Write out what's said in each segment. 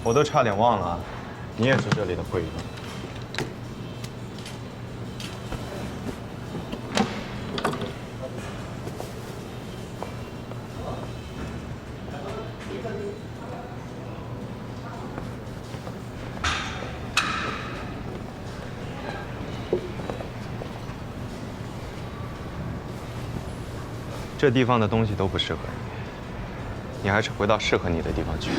我都差点忘了，你也是这里的会员。这地方的东西都不适合你，你还是回到适合你的地方去。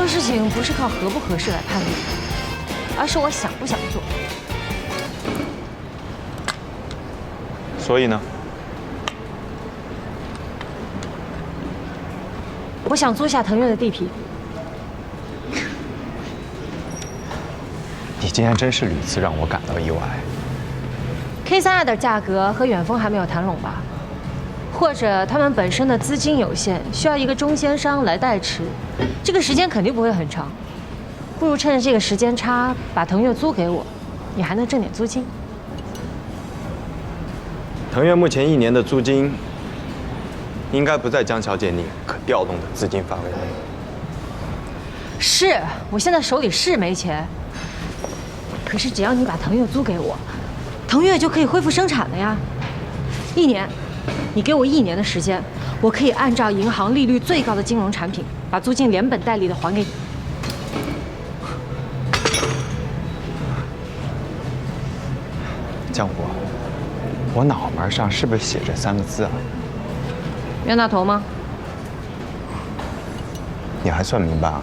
事情不是靠合不合适来判定的，而是我想不想做。所以呢？我想租下腾越的地皮。你今天真是屡次让我感到意外。K32的价格和远峰还没有谈拢吧？或者他们本身的资金有限，需要一个中间商来代持，这个时间肯定不会很长。不如趁着这个时间差，把腾越租给我，你还能挣点租金。腾越目前1年的租金，应该不在江小姐你可调动的资金范围内。是，我现在手里是没钱，可是只要你把腾越租给我，腾越就可以恢复生产了呀。1年。你给我1年的时间，我可以按照银行利率最高的金融产品，把租金连本带利的还给你。江湖，我脑门上是不是写着3个字啊？冤大头吗？你还算明白啊？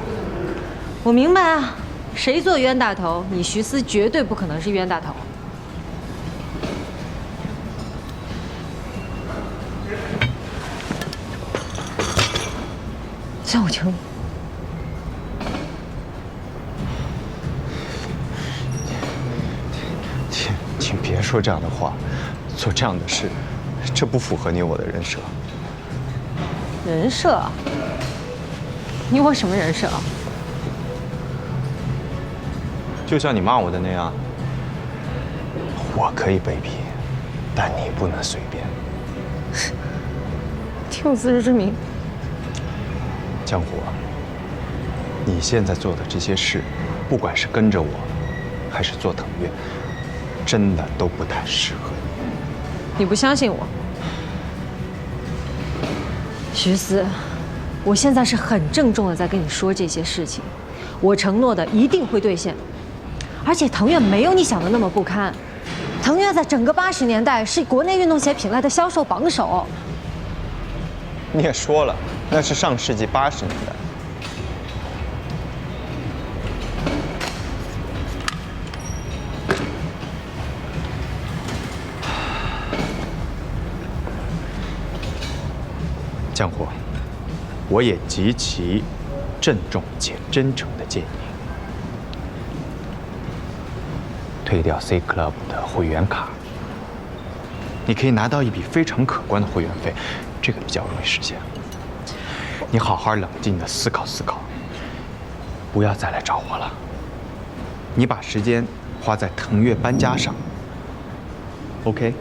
我明白啊，谁做冤大头，你徐思绝对不可能是冤大头。算我求你。请别说这样的话，做这样的事，这不符合你我的人设。人设？你我什么人设啊？就像你骂我的那样，我可以卑鄙，但你不能随便。挺有自知之明。江湖，你现在做的这些事，不管是跟着我，还是做腾越，真的都不太适合你。你不相信我？徐思，我现在是很郑重的在跟你说这些事情，我承诺的一定会兑现。而且腾越没有你想的那么不堪，腾越在整个80年代是国内运动鞋品类的销售榜首。你也说了，那是上世纪80年代。江湖，我也极其郑重且真诚地建议退掉 C Club 的会员卡，你可以拿到一笔非常可观的会员费，这个比较容易实现。你好好冷静地思考思考，不要再来找我了。你把时间花在腾越搬家上 ，OK？